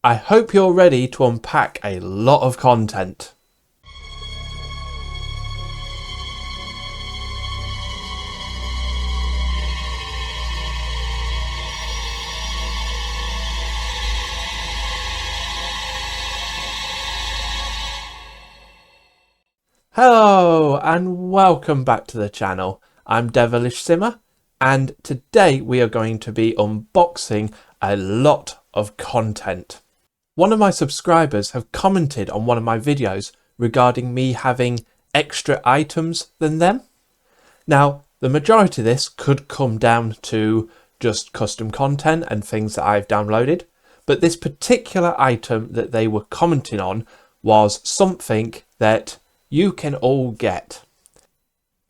I hope you're ready to unpack a lot of content. Hello and welcome back to the channel. I'm Devilish Simmer and today we are going to be unboxing a lot of content. One of my subscribers have commented on one of my videos regarding me having extra items than them. Now, the majority of this could come down to just custom content and things that I've downloaded, but this particular item that they were commenting on was something that you can all get.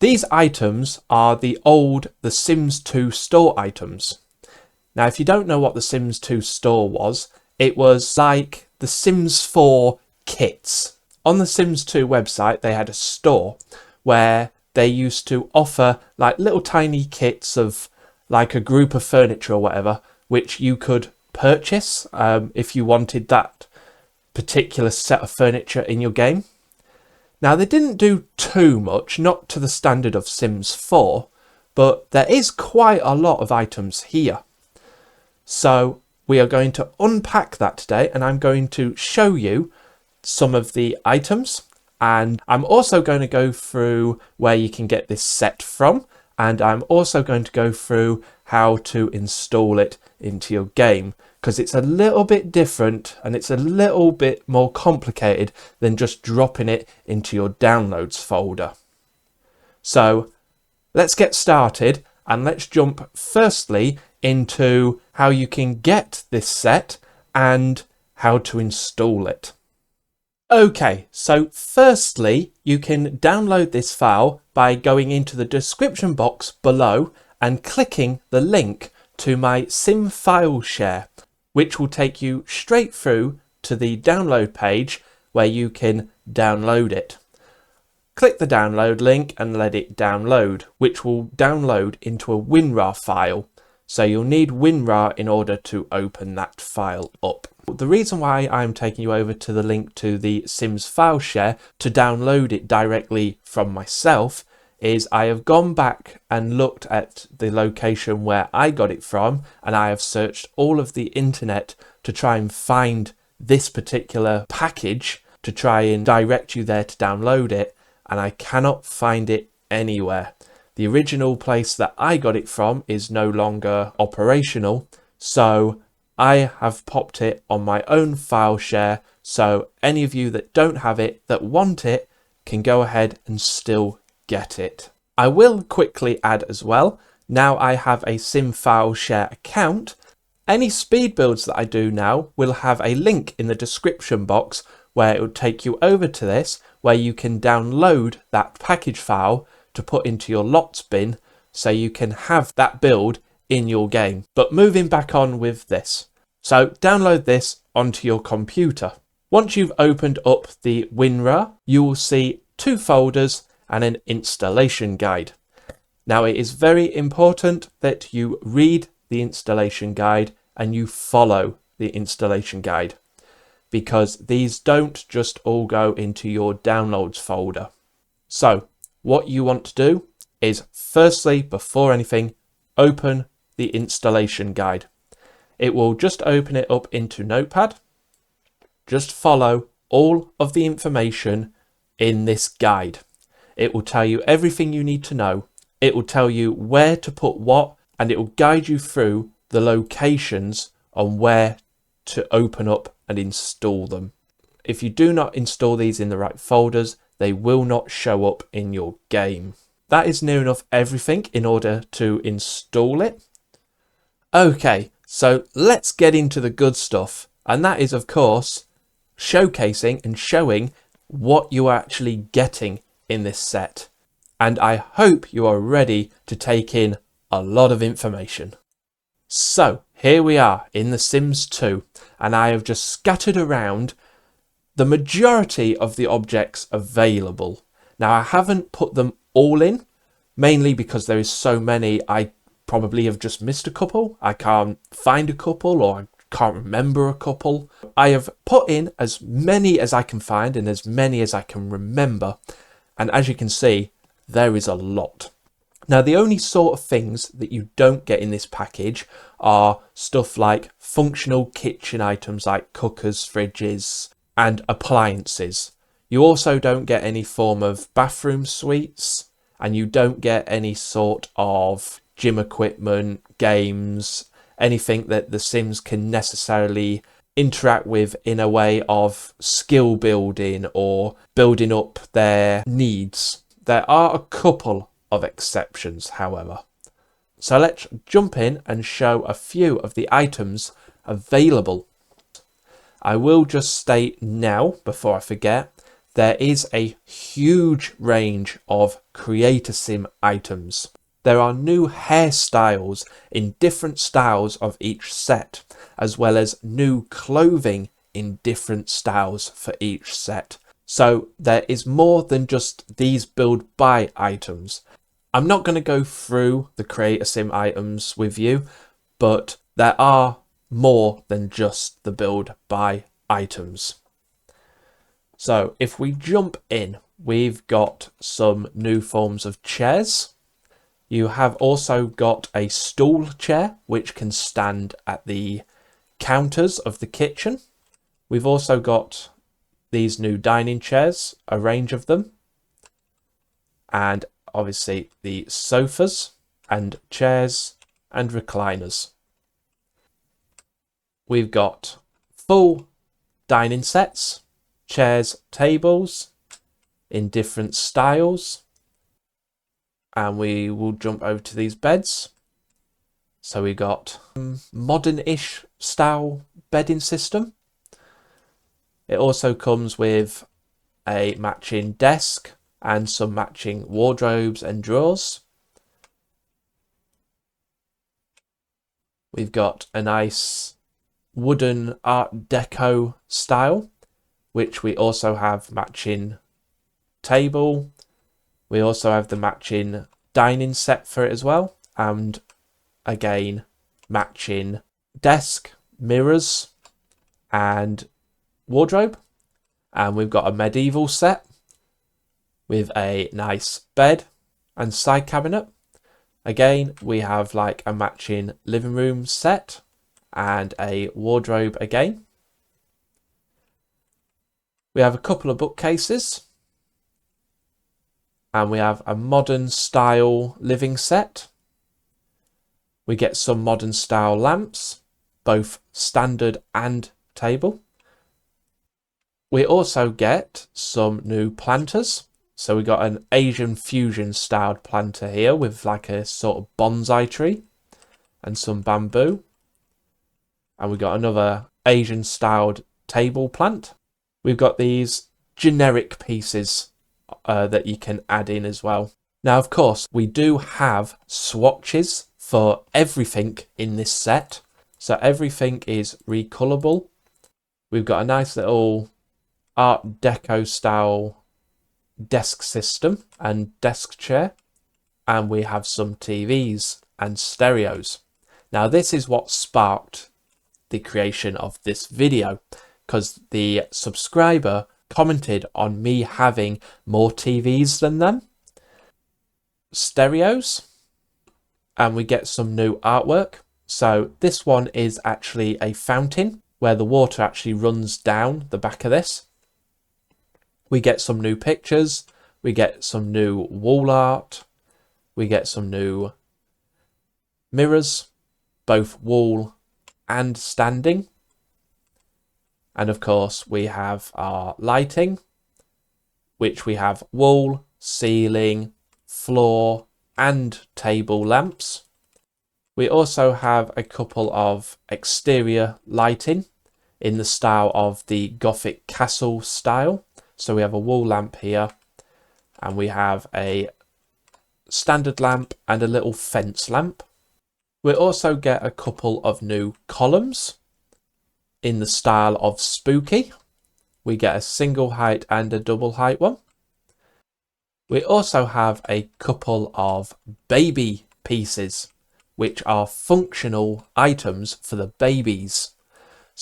These items are the old The Sims 2 store items. Now, if you don't know what The Sims 2 store was, it was like the Sims 4 kits. On the Sims 2 website, they had a store where they used to offer like little tiny kits of like a group of furniture or whatever, which you could purchase if you wanted that particular set of furniture in your game. Now, they didn't do too much, not to the standard of Sims 4, but there is quite a lot of items here. So we are going to unpack that today, and I'm going to show you some of the items, and I'm also going to go through where you can get this set from, and I'm also going to go through how to install it into your game, because it's a little bit different and it's a little bit more complicated than just dropping it into your downloads folder. So let's get started and let's jump firstly into how you can get this set and how to install it. Okay, so firstly, you can download this file by going into the description box below and clicking the link to my Sim file share, which will take you straight through to the download page where you can download it. Click the download link and let it download, which will download into a WinRAR file. So you'll need WinRAR in order to open that file up. The reason why I'm taking you over to the link to the Sims file share to download it directly from myself is I have gone back and looked at the location where I got it from, and I have searched all of the internet to try and find this particular package to try and direct you there to download it, and I cannot find it anywhere. The original place that I got it from is no longer operational, so I have popped it on my own file share, so any of you that don't have it, that want it, can go ahead and still get it. I will quickly add as well, now I have a Sim file share account, any speed builds that I do now will have a link in the description box where it will take you over to this, where you can download that package file to put into your lots bin so you can have that build in your game. But moving back on with this. So download this onto your computer. Once you've opened up the WinRAR, you will see two folders and an installation guide. Now, it is very important that you read the installation guide and you follow the installation guide, because these don't just all go into your downloads folder. So what you want to do is, firstly, before anything, open the installation guide. It will just open it up into Notepad. Just follow all of the information in this guide. It will tell you everything you need to know. It will tell you where to put what, and it will guide you through the locations on where to open up and install them. If you do not install these in the right folders, they will not show up in your game. That is near enough everything in order to install it. Okay, so let's get into the good stuff. And that is, of course, showcasing and showing what you are actually getting in this set. And I hope you are ready to take in a lot of information. So here we are in The Sims 2, and I have just scattered around the majority of the objects available. Now, I haven't put them all in, mainly because there is so many. I probably have just missed a couple. I can't find a couple, or can't remember a couple. I have put in as many as I can find and as many as I can remember. And as you can see, there is a lot. Now, the only sort of things that you don't get in this package are stuff like functional kitchen items like cookers, fridges, and appliances. You also don't get any form of bathroom suites, and you don't get any sort of gym equipment, games, anything that the Sims can necessarily interact with in a way of skill building or building up their needs. There are a couple of exceptions, however. So let's jump in and show a few of the items available. I will just state now, before I forget, there is a huge range of Creator Sim items. There are new hairstyles in different styles of each set, as well as new clothing in different styles for each set. So there is more than just these build by items. I'm not going to go through the Creator Sim items with you, but there are more than just the build by items. So if we jump in, we've got some new forms of chairs. You have also got a stool chair, which can stand at the counters of the kitchen. We've also got these new dining chairs, a range of them. And obviously the sofas and chairs and recliners. We've got full dining sets, chairs, tables in different styles. And we will jump over to these beds. So we got modern-ish style bedding system. It also comes with a matching desk and some matching wardrobes and drawers. We've got a nice wooden art deco style, which we also have matching table. We also have the matching dining set for it as well. And again, matching desk, mirrors and wardrobe. And we've got a medieval set with a nice bed and side cabinet. Again, we have like a matching living room set and a wardrobe again. We have a couple of bookcases. And we have a modern style living set. We get some modern style lamps, both standard and table. We also get some new planters. So we got an Asian fusion styled planter here with like a sort of bonsai tree and some bamboo. And we got another Asian styled table plant. We've got these generic pieces that you can add in as well. Now, of course, we do have swatches for everything in this set. So everything is recolorable. We've got a nice little art deco style desk system and desk chair. And we have some TVs and stereos. Now, this is what sparked the creation of this video, because the subscriber commented on me having more TVs than them, stereos, and we get some new artwork. So this one is actually a fountain where the water actually runs down the back of this. We get some new pictures, we get some new wall art, we get some new mirrors, both wall and standing. And of course, we have our lighting, which we have wall, ceiling, floor, and table lamps. We also have a couple of exterior lighting in the style of the Gothic castle style. So we have a wall lamp here, and we have a standard lamp and a little fence lamp. We also get a couple of new columns in the style of spooky. We get a single height and a double height one. We also have a couple of baby pieces, which are functional items for the babies.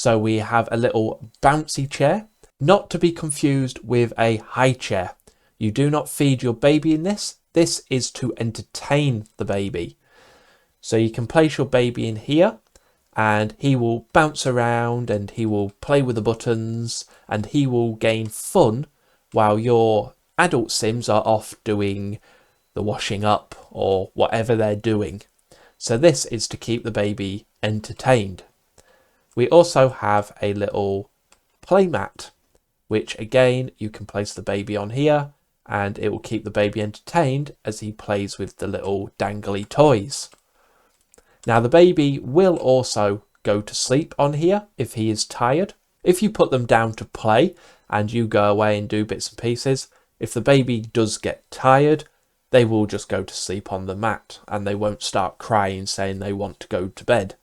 So we have a little bouncy chair, not to be confused with a high chair. You do not feed your baby in this. This is to entertain the baby. So you can place your baby in here and he will bounce around and he will play with the buttons and he will gain fun while your adult Sims are off doing the washing up or whatever they're doing. So this is to keep the baby entertained. We also have a little play mat, which again, you can place the baby on here and it will keep the baby entertained as he plays with the little dangly toys. Now the baby will also go to sleep on here if he is tired. If you put them down to play and you go away and do bits and pieces, if the baby does get tired, they will just go to sleep on the mat and they won't start crying saying they want to go to bed.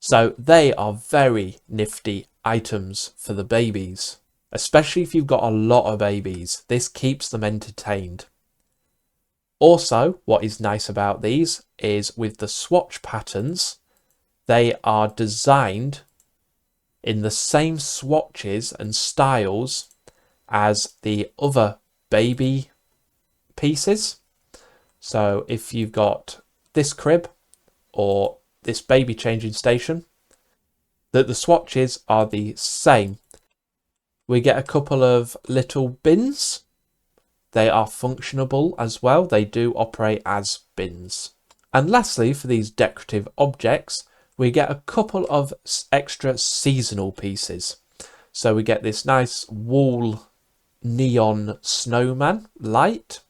So they are very nifty items for the babies, especially if you've got a lot of babies. This keeps them entertained. Also, what is nice about these is with the swatch patterns, they are designed in the same swatches and styles as the other baby pieces. So if you've got this crib or this baby changing station, that the swatches are the same. We get a couple of little bins. They are functionable as well. They do operate as bins. And lastly, for these decorative objects, we get a couple of extra seasonal pieces. So we get this nice wall neon snowman light,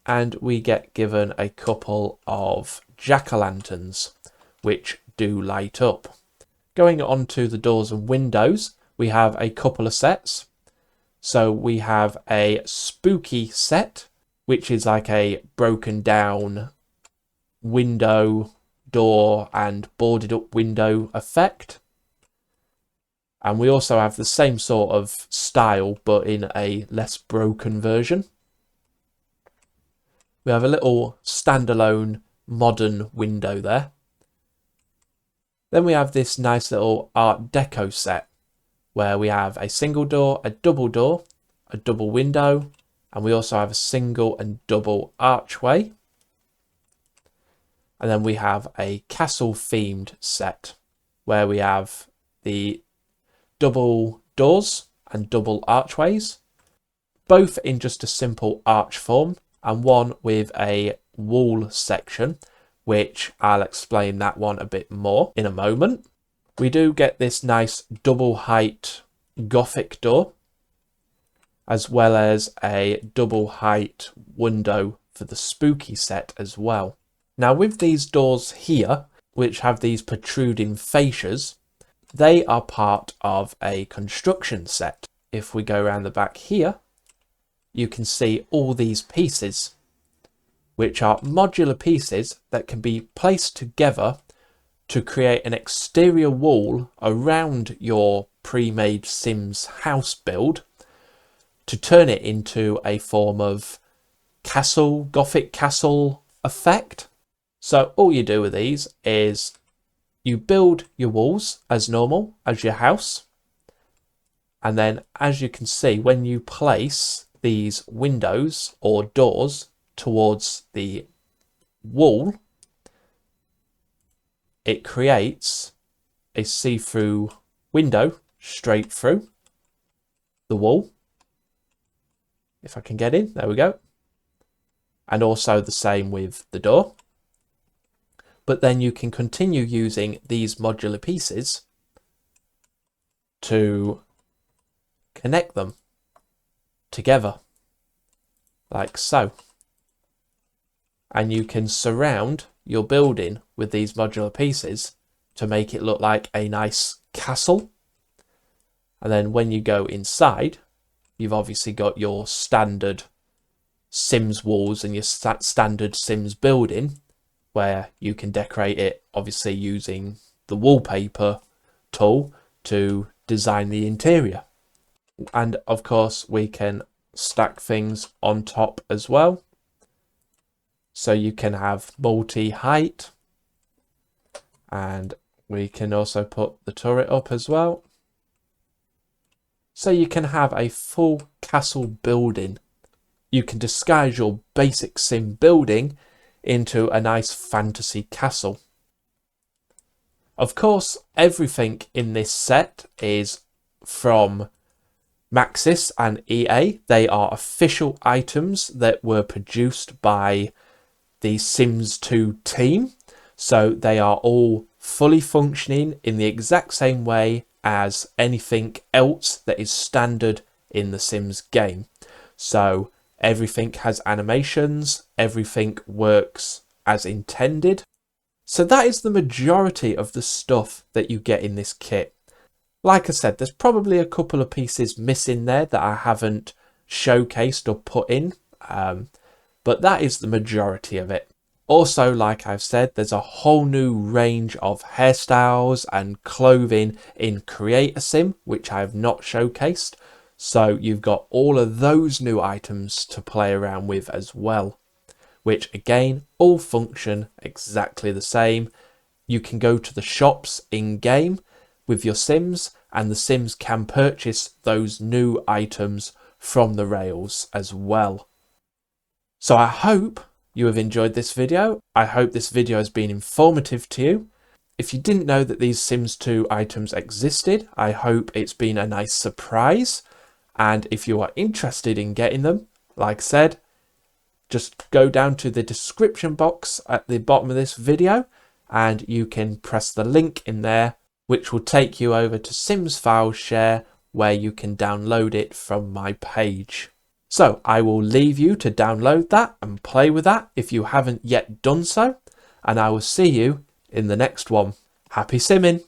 and we get given a couple of jack-o'-lanterns, which do light up. Going on to the doors and windows, we have a couple of sets. So we have a spooky set, which is like a broken down window, door and boarded up window effect. And we also have the same sort of style, but in a less broken version. We have a little standalone modern window there. Then we have this nice little Art Deco set, where we have a single door, a double window, and we also have a single and double archway. And then we have a castle themed set where we have the double doors and double archways, both in just a simple arch form, and one with a wall section, which I'll explain that one a bit more in a moment. We do get this nice double height Gothic door, as well as a double height window for the spooky set as well. Now with these doors here, which have these protruding fascias, they are part of a construction set. If we go around the back here, you can see all these pieces, which are modular pieces that can be placed together to create an exterior wall around your pre-made Sims house build to turn it into a form of castle, Gothic castle effect. So all you do with these is you build your walls as normal as your house. And then as you can see, when you place these windows or doors towards the wall, it creates a see-through window straight through the wall. If I can get in, there we go. And also the same with the door. But then you can continue using these modular pieces to connect them together, like so. And you can surround your building with these modular pieces to make it look like a nice castle. And then when you go inside, you've obviously got your standard Sims walls and your standard Sims building, where you can decorate it obviously using the wallpaper tool to design the interior. And of course we can stack things on top as well. So you can have multi-height, and We can also put the turret up as well. So you can have a full castle building. You can disguise your basic sim building into a nice fantasy castle. Of course, everything in this set is from Maxis and EA. They are official items that were produced by the Sims 2 team. So they are all fully functioning in the exact same way as anything else that is standard in the Sims game. So everything has animations, everything works as intended. So that is the majority of the stuff that you get in this kit. Like I said, there's probably a couple of pieces missing there that I haven't showcased or put in, but that is the majority of it. Also, like I've said, there's a whole new range of hairstyles and clothing in Create a Sim, which I have not showcased. So you've got all of those new items to play around with as well, which again, all function exactly the same. You can go to the shops in game with your Sims, and the Sims can purchase those new items from the rails as well. So I hope you have enjoyed this video. I hope this video has been informative to you. If you didn't know that these Sims 2 items existed, I hope it's been a nice surprise. And if you are interested in getting them, like I said, just go down to the description box at the bottom of this video and you can press the link in there, which will take you over to Sims File Share, where you can download it from my page. So I will leave you to download that and play with that if you haven't yet done so, and I will see you in the next one. Happy simming!